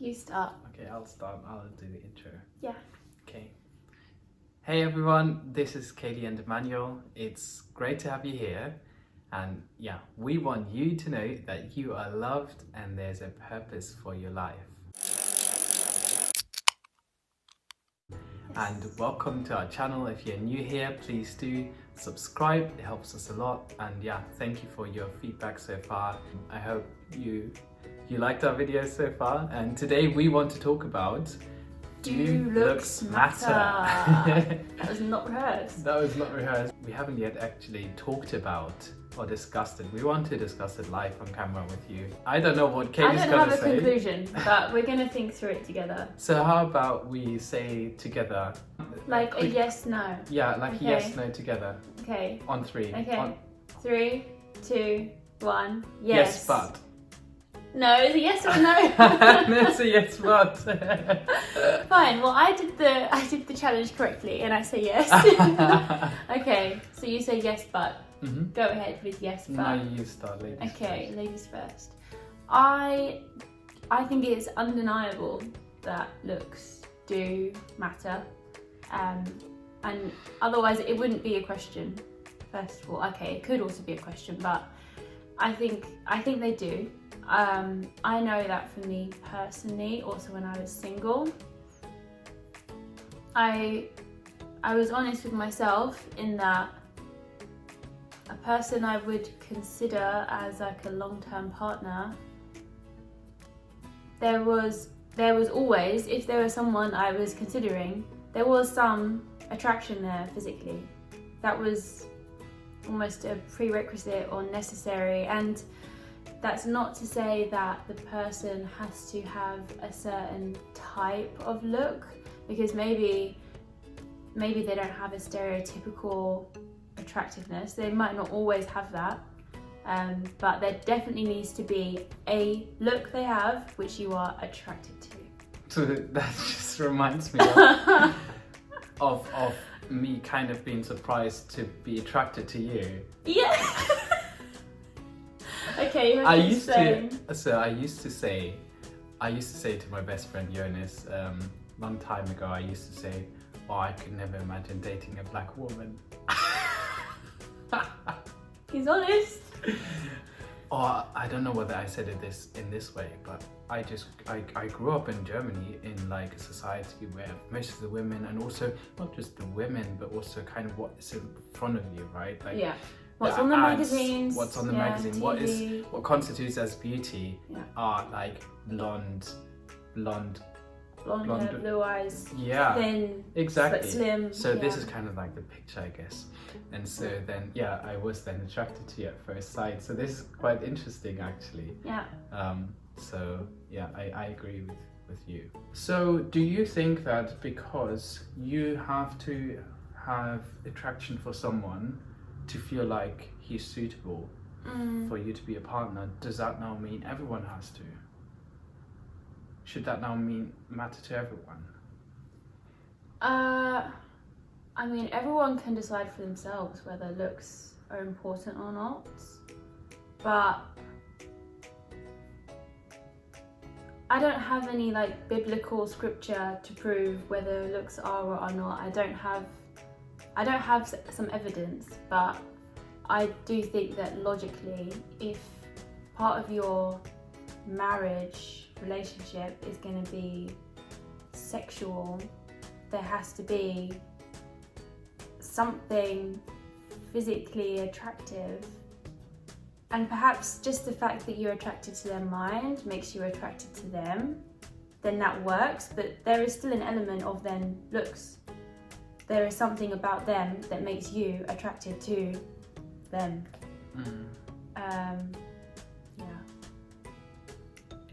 You start. Okay, I'll start. I'll do the intro. Yeah. Okay. Hey everyone, this is Kayleigh and Immanuel. It's great to have you here. And yeah, we want you to know that you are loved and there's a purpose for your life. And welcome to our channel. If you're new here, please do subscribe. It helps us a lot. And yeah, thank you for your feedback so far. I hope you liked our videos so far. And today we want to talk about Do looks matter? That was not rehearsed. That was not rehearsed. We haven't yet actually talked about or discussed it. We want to discuss it live on camera with you. I don't know what Kate is going to say. I don't have a conclusion, but we're going to think through it together. So how about we say together? Like a yes, no. Yeah, like Okay. yes, no together. Okay. On three. Okay. 3, 2, 1. Yes, but. No, it's a yes or no. That's a yes, but. Fine. Well, I did the challenge correctly, and I say yes. Okay. So you say yes, but. Mm-hmm. Go ahead with yes, but. No, you start, ladies. Okay, ladies first. I think it's undeniable that looks do matter, and otherwise it wouldn't be a question. First of all, okay, it could also be a question, but I think they do. I know that for me personally, also when I was single, I was honest with myself in that a person I would consider as like a long-term partner, there was always, if there was someone I was considering, there was some attraction there physically. That was almost a prerequisite or necessary, and that's not to say that the person has to have a certain type of look, because maybe they don't have a stereotypical attractiveness. They might not always have that, but there definitely needs to be a look they have which you are attracted to. So that just reminds me of me kind of being surprised to be attracted to you. Yeah. Okay, I used to say to my best friend Jonas, long time ago, I used to say, oh, I could never imagine dating a black woman. He's honest. Oh, I don't know whether I said it in this way, but I grew up in Germany in like a society where most of the women, and also not just the women, but also kind of what's in front of you, right? Like, yeah. What's on the magazines? What's on the magazine? TV. What constitutes as beauty? Yeah. Are like blonde hair, blue eyes, yeah, thin, exactly, but slim. So yeah. this is kind of like the picture, I guess. And so then, yeah, I was then attracted to you at first sight. So this is quite interesting, actually. Yeah. So yeah, I agree with you. So do you think that because you have to have attraction for someone to feel like he's suitable for you to be a partner, does that now mean everyone has to? Should that now matter to everyone? I mean, everyone can decide for themselves whether looks are important or not, but I don't have any like biblical scripture to prove whether looks are or are not. I don't have some evidence, but I do think that logically, if part of your marriage relationship is going to be sexual, there has to be something physically attractive, and perhaps just the fact that you're attracted to their mind makes you attracted to them, then that works. But there is still an element of then looks. There is something about them that makes you attracted to them. Yeah.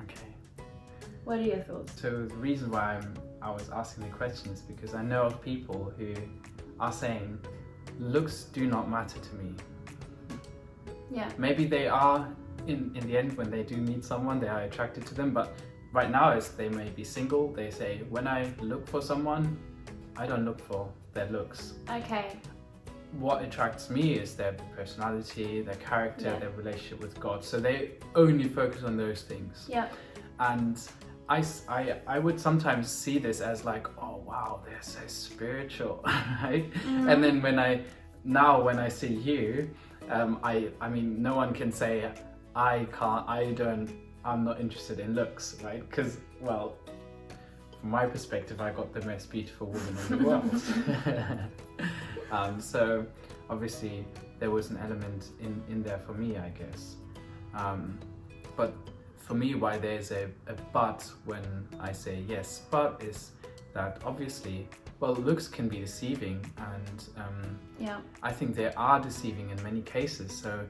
Okay. What are your thoughts? So the reason why I was asking the question is because I know of people who are saying looks do not matter to me. Yeah. Maybe they are in the end, when they do meet someone, they are attracted to them, but right now as they may be single, they say, when I look for someone, I don't look for their looks. Okay. What attracts me is their personality, their character, Yeah. their relationship with God. So they only focus on those things. Yeah. And I would sometimes see this as like, oh wow, they're so spiritual, right? And then when I see you, I mean, no one can say I'm not interested in looks, right? Because, well, from my perspective, I got the most beautiful woman in the world. So obviously there was an element in there for me, I guess. But for me, why there's a but when I say yes, but is that obviously, well, looks can be deceiving, and I think they are deceiving in many cases. So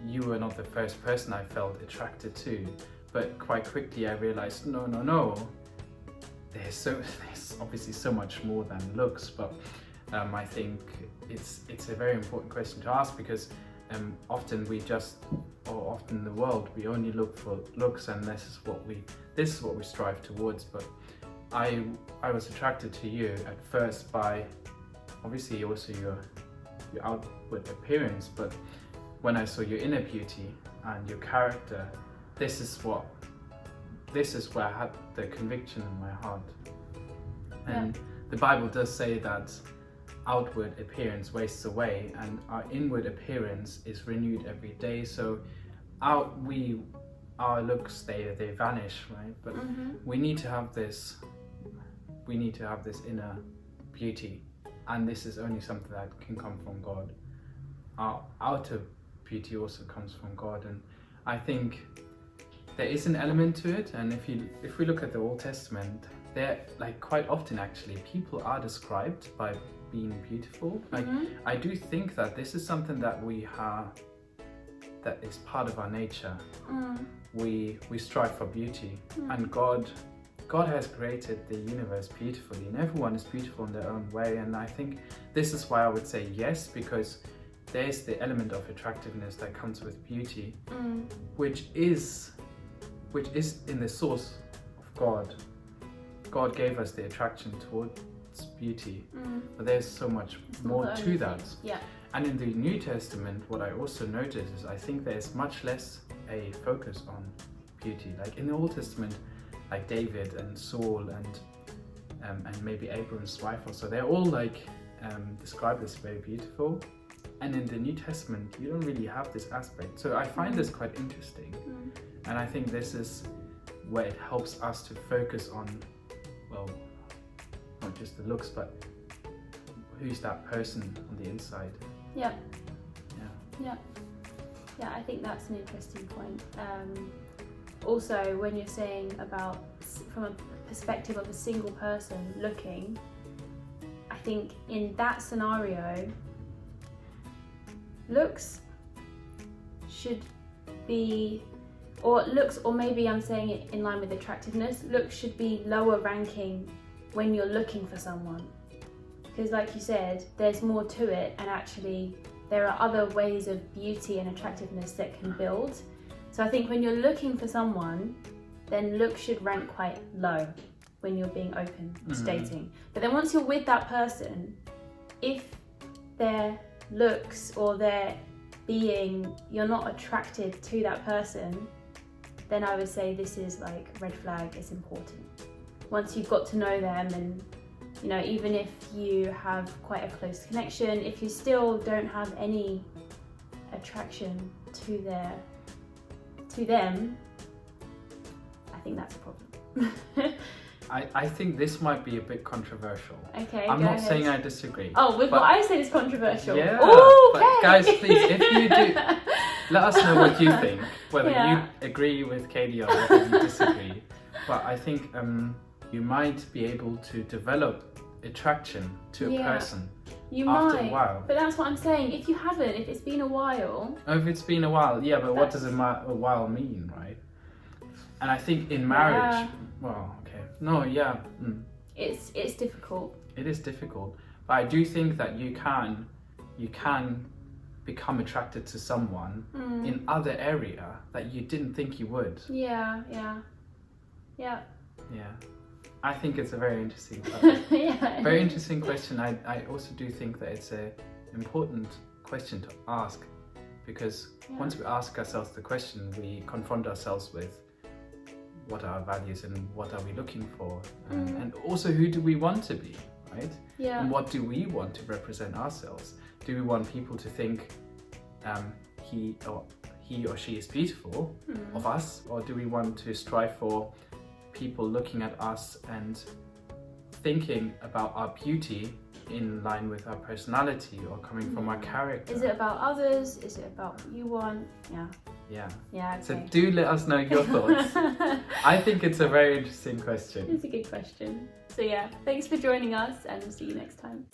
you were not the first person I felt attracted to, but quite quickly I realized, no, there's obviously so much more than looks. But I think it's a very important question to ask, because often in the world we only look for looks, and this is what we strive towards. But I was attracted to you at first by obviously also your outward appearance, but when I saw your inner beauty and your character, this is where I had the conviction in my heart. And the Bible does say that outward appearance wastes away, and our inward appearance is renewed every day. So our looks, they vanish, right? But we need to have this inner beauty, and this is only something that can come from God. Our outer beauty also comes from God, and I think there is an element to it. And if we look at the Old Testament, there, like, quite often actually people are described by being beautiful. Like, I do think that this is something that that is part of our nature. We strive for beauty, and God has created the universe beautifully, and everyone is beautiful in their own way. And I think this is why I would say yes, because there's the element of attractiveness that comes with beauty, which is in the source of God. God gave us the attraction towards beauty, but there's so much more to that. And in the New Testament, what I also notice is I think there's much less a focus on beauty. Like in the Old Testament, like David and Saul and maybe Abram's wife also, they're all like described as very beautiful. And in the New Testament, you don't really have this aspect. So I find this quite interesting. And I think this is where it helps us to focus on, well, not just the looks, but who's that person on the inside. Yeah, I think that's an interesting point. Also, when you're saying about from a perspective of a single person looking, I think in that scenario, looks should be, or maybe I'm saying it in line with attractiveness, looks should be lower ranking when you're looking for someone. Because like you said, there's more to it, and actually there are other ways of beauty and attractiveness that can build. So I think when you're looking for someone, then looks should rank quite low when you're being open to dating. But then once you're with that person, if their looks or their being, you're not attracted to that person, then I would say this is like red flag, it's important. Once you've got to know them, and you know, even if you have quite a close connection, if you still don't have any attraction to them, I think that's a problem. I think this might be a bit controversial. Okay, I'm go not ahead. saying I disagree. Oh, with what I said is controversial. Yeah. Ooh, okay. But guys, please, if you do, let us know what you think. Whether Yeah. you agree with Kayleigh or whether you disagree. But I think you might be able to develop attraction to a person You after might, a while. but that's what I'm saying. If you haven't, if it's been a while, If it's been a while, yeah, but what does a while mean, right? And I think in marriage, well, okay, no, yeah, it's difficult. it is difficult. But I do think that you can become attracted to someone in other area that you didn't think you would. Yeah. Yeah, I think it's a very interesting Yeah. very interesting question. I also do think that it's an important question to ask, because once we ask ourselves the question, we confront ourselves with what are our values and what are we looking for, and also who do we want to be, right? Yeah. And what do we want to represent ourselves? Do we want people to think he or she is beautiful of us, or do we want to strive for people looking at us and thinking about our beauty in line with our personality or coming from our character? Is it about others? Is it about what you want? Yeah. Okay. So do let us know your thoughts. I think it's a very interesting question. It's a good question. So yeah, thanks for joining us and see you next time.